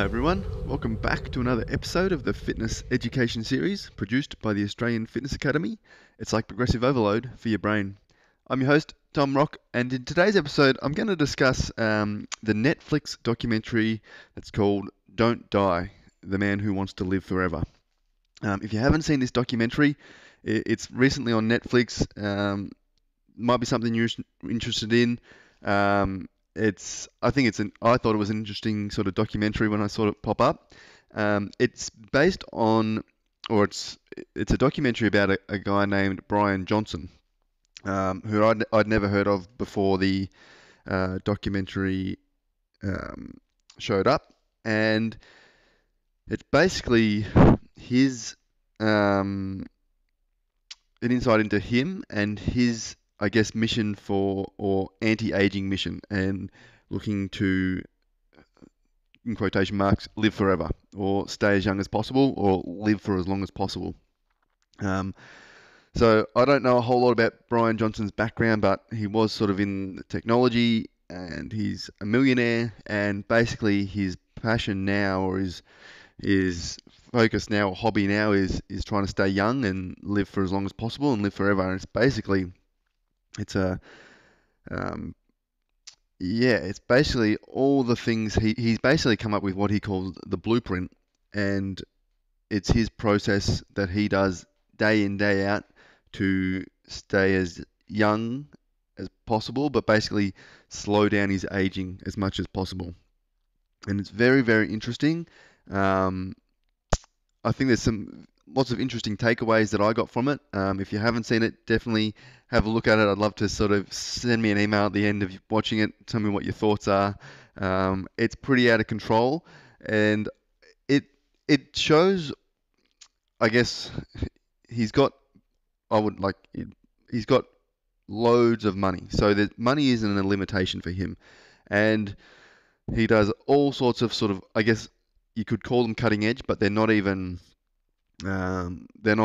Hi everyone, welcome back to another episode of the Fitness Education Series produced by the Australian Fitness Academy. It's like progressive overload for your brain. I'm your host, Tom Rock, and in today's episode I'm going to discuss the Netflix documentary that's called Don't Die, The Man Who Wants to Live Forever. If you haven't seen this documentary, it's recently on Netflix. Might be something you're interested in. I thought it was an interesting sort of documentary when I saw it pop up. It's based on, or it's a documentary about a guy named Bryan Johnson, who I'd never heard of before the documentary showed up, and it's basically his an insight into him and his, I guess, mission or anti-aging mission, and looking to, in quotation marks, live forever, or stay as young as possible, or live for as long as possible. So I don't know a whole lot about Bryan Johnson's background, but he was sort of in technology, and he's a millionaire, and basically his passion now, or his focus now, or hobby now, is trying to stay young and live for as long as possible and live forever. And it's a it's basically all the things he's basically come up with what he calls the blueprint, and it's his process that he does day in, day out to stay as young as possible, but basically slow down his aging as much as possible. And it's very, very interesting. I think there's lots of interesting takeaways that I got from it. If you haven't seen it, definitely have a look at it. I'd love to sort of send me an email at the end of watching it. Tell me what your thoughts are. It's pretty out of control, and it shows, I guess, he's got I would like he's got loads of money, so that money isn't a limitation for him, and he does all sorts of sort of, I guess you could call them cutting edge, but they're not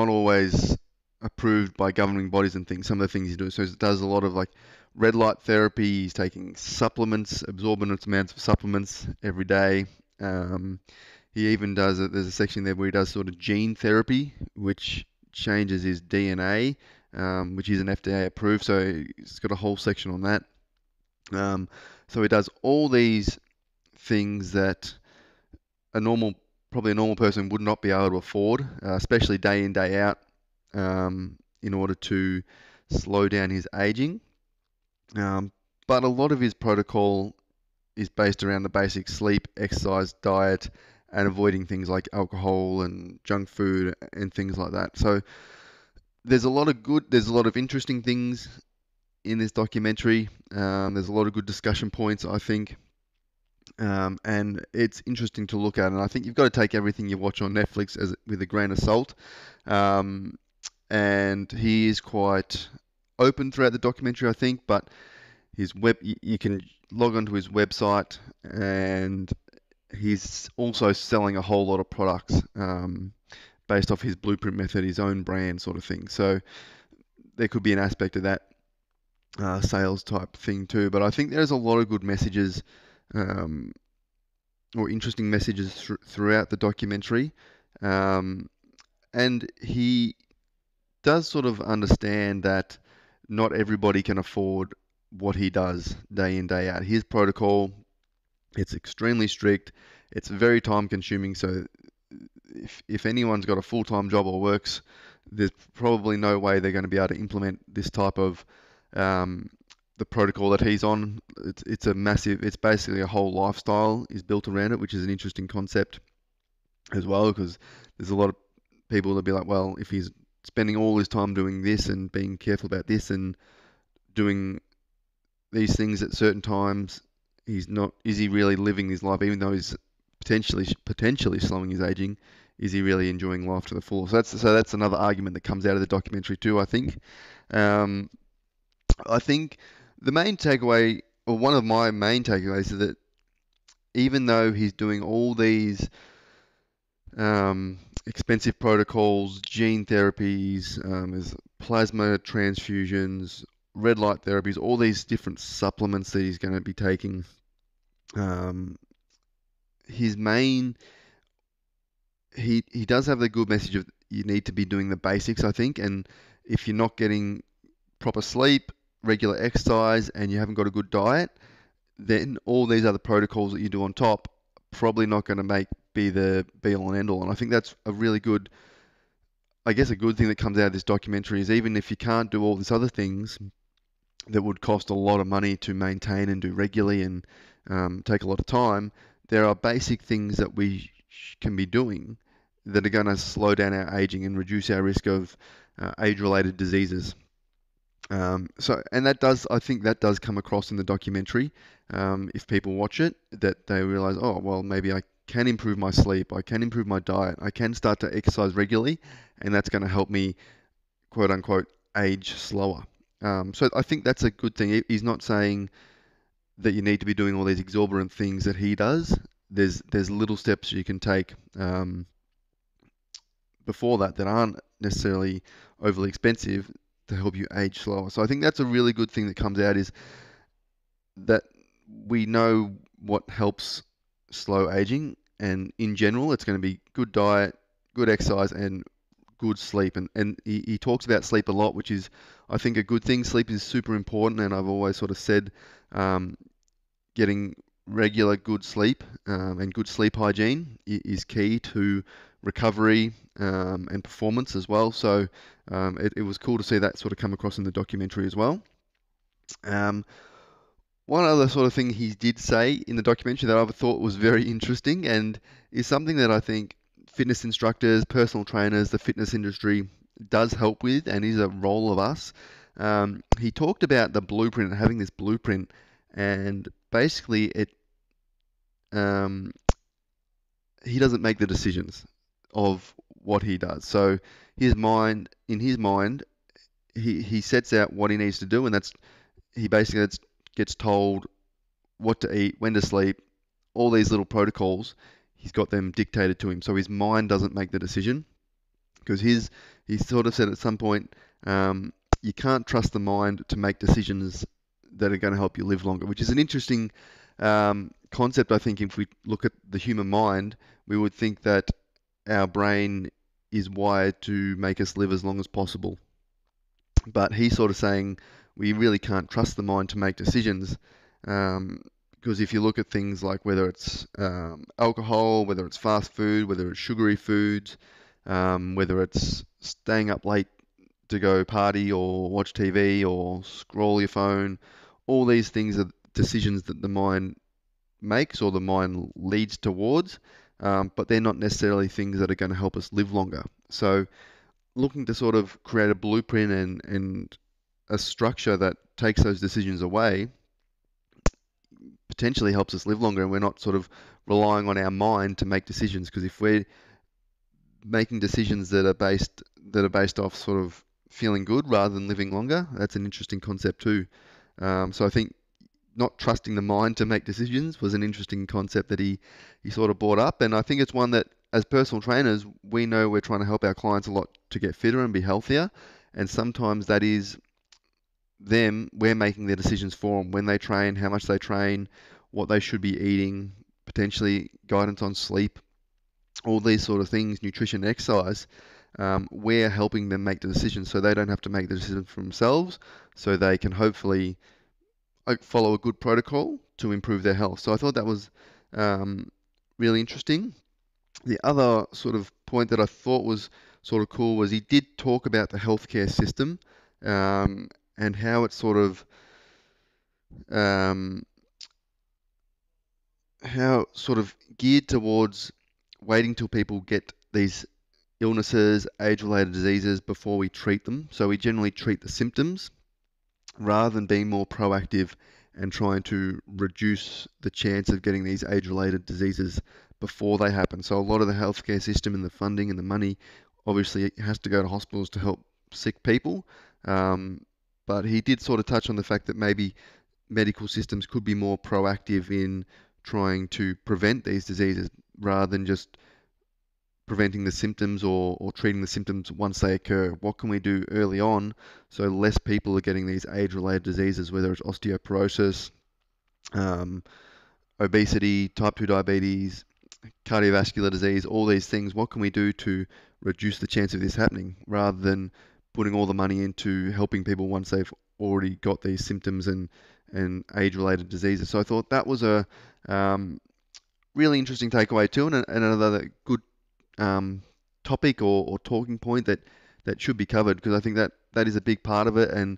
always approved by governing bodies and things. Some of the things he does, so he does a lot of like red light therapy. He's taking supplements, absorbent amounts of supplements every day. He even does there's a section there where he does sort of gene therapy, which changes his DNA, which isn't FDA approved. So he's got a whole section on that. So he does all these things that probably a normal person would not be able to afford, especially day in, day out, in order to slow down his aging. But a lot of his protocol is based around the basic sleep, exercise, diet, and avoiding things like alcohol and junk food and things like that. So there's a lot of interesting things in this documentary. There's a lot of good discussion points, I think. And it's interesting to look at, and I think you've got to take everything you watch on Netflix with a grain of salt. And he is quite open throughout the documentary, I think, but you can log onto his website, and he's also selling a whole lot of products based off his blueprint method, his own brand sort of thing. So there could be an aspect of that sales type thing too. But I think there's a lot of good messages, or interesting messages throughout the documentary, and he does sort of understand that not everybody can afford what he does day in, day out. His protocol, it's extremely strict, it's very time consuming, so if anyone's got a full-time job or works, there's probably no way they're going to be able to implement this type of the protocol that he's on. It's basically a whole lifestyle is built around it, which is an interesting concept as well, because there's a lot of people that'll be like, well, if he's spending all his time doing this and being careful about this and doing these things at certain times, is he really living his life, even though he's potentially slowing his aging? Is he really enjoying life to the full? So that's another argument that comes out of the documentary too, I think. I think the main takeaway, or one of my main takeaways, is that even though he's doing all these expensive protocols, gene therapies, there's plasma transfusions, red light therapies, all these different supplements that he's going to be taking, his main he does have the good message of you need to be doing the basics, I think, and if you're not getting proper sleep, regular exercise, and you haven't got a good diet, then all these other protocols that you do on top probably not going to make be the be all and end all. And I think that's a really good, I guess, a good thing that comes out of this documentary is even if you can't do all these other things that would cost a lot of money to maintain and do regularly and take a lot of time, there are basic things that we can be doing that are going to slow down our aging and reduce our risk of age-related diseases. And that does, I think that does come across in the documentary. If people watch it, that they realize, oh, well, maybe I can improve my sleep, I can improve my diet, I can start to exercise regularly, and that's going to help me, quote unquote, age slower. So I think that's a good thing. He's not saying that you need to be doing all these exorbitant things that he does. There's little steps you can take before that aren't necessarily overly expensive to help you age slower. So I think that's a really good thing that comes out is that we know what helps slow aging, and in general, it's going to be good diet, good exercise, and good sleep. And he talks about sleep a lot, which is, I think, a good thing. Sleep is super important, and I've always sort of said um, getting regular good sleep and good sleep hygiene is key to recovery and performance as well. So it was cool to see that sort of come across in the documentary as well. Um, One other sort of thing he did say in the documentary that I thought was very interesting and is something that I think fitness instructors, personal trainers, the fitness industry does help with and is a role of us. He talked about the blueprint and having this blueprint, and basically um, he doesn't make the decisions of what he does. So in his mind, he sets out what he needs to do, and he basically gets told what to eat, when to sleep, all these little protocols. He's got them dictated to him, so his mind doesn't make the decision because he sort of said at some point, you can't trust the mind to make decisions that are going to help you live longer, which is an interesting concept. I think if we look at the human mind, we would think that our brain is wired to make us live as long as possible. But he's sort of saying we really can't trust the mind to make decisions because if you look at things like whether it's alcohol, whether it's fast food, whether it's sugary foods, whether it's staying up late to go party or watch TV or scroll your phone, all these things are decisions that the mind makes or the mind leads towards, but they're not necessarily things that are going to help us live longer. So looking to sort of create a blueprint and a structure that takes those decisions away potentially helps us live longer, and we're not sort of relying on our mind to make decisions, because if we're making decisions that are based off sort of feeling good rather than living longer, that's an interesting concept too. So I think not trusting the mind to make decisions was an interesting concept that he sort of brought up, and I think it's one that as personal trainers we know we're trying to help our clients a lot to get fitter and be healthier, and sometimes that is we're making their decisions for them when they train, how much they train, what they should be eating, potentially guidance on sleep, all these sort of things, nutrition, exercise. We're helping them make the decisions so they don't have to make the decisions for themselves, so they can hopefully follow a good protocol to improve their health. So I thought that was really interesting. The other sort of point that I thought was sort of cool was he did talk about the healthcare system and how it's sort of um, geared towards waiting till people get these illnesses, age-related diseases before we treat them. So we generally treat the symptoms rather than being more proactive and trying to reduce the chance of getting these age-related diseases before they happen. So a lot of the healthcare system and the funding and the money obviously has to go to hospitals to help sick people. But he did sort of touch on the fact that maybe medical systems could be more proactive in trying to prevent these diseases rather than just preventing the symptoms or treating the symptoms once they occur. What can we do early on so less people are getting these age-related diseases, whether it's osteoporosis, obesity, type 2 diabetes, cardiovascular disease, all these things. What can we do to reduce the chance of this happening rather than putting all the money into helping people once they've already got these symptoms and age-related diseases. So I thought that was a really interesting takeaway too, and another good topic or talking point that should be covered, because I think that is a big part of it. And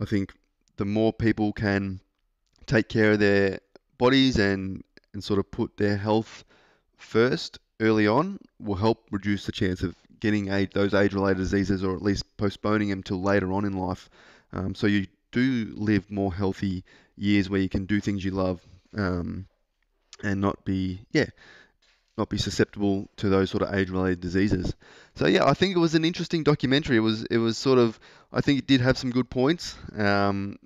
I think the more people can take care of their bodies and sort of put their health first early on will help reduce the chance of getting those age-related diseases, or at least postponing them till later on in life. So you do live more healthy years where you can do things you love, and not be susceptible to those sort of age-related diseases. So yeah, I think it was an interesting documentary. It was sort of, I think it did have some good points, some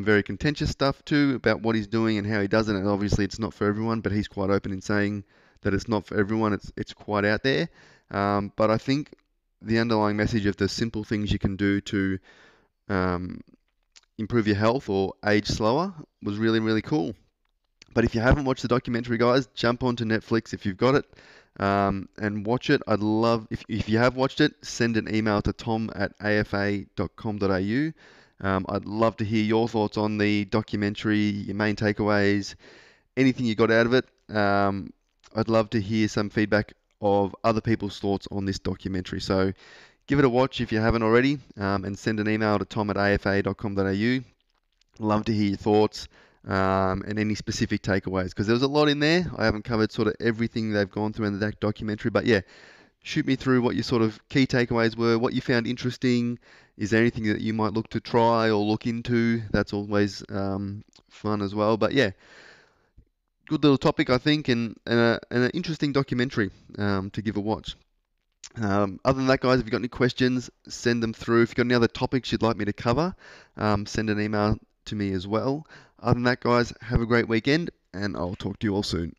very contentious stuff too about what he's doing and how he does it. And obviously it's not for everyone, but he's quite open in saying that it's not for everyone. It's quite out there. But I think the underlying message of the simple things you can do to um, improve your health or age slower was really, really cool. But if you haven't watched the documentary, guys, jump onto Netflix if you've got it, and watch it. I'd love, if you have watched it, send an email to tom@afa.com.au. I'd love to hear your thoughts on the documentary, your main takeaways, anything you got out of it. I'd love to hear some feedback of other people's thoughts on this documentary. So give it a watch if you haven't already, and send an email to tom@afa.com.au. Love to hear your thoughts, and any specific takeaways, because there was a lot in there. I haven't covered sort of everything they've gone through in that documentary, but yeah, shoot me through what your sort of key takeaways were, what you found interesting. Is there anything that you might look to try or look into? That's always fun as well. But yeah, good little topic, I think, and an interesting documentary to give a watch. Other than that, guys, if you've got any questions, send them through. If you've got any other topics you'd like me to cover, send an email to me as well. Other than that, guys, have a great weekend, and I'll talk to you all soon.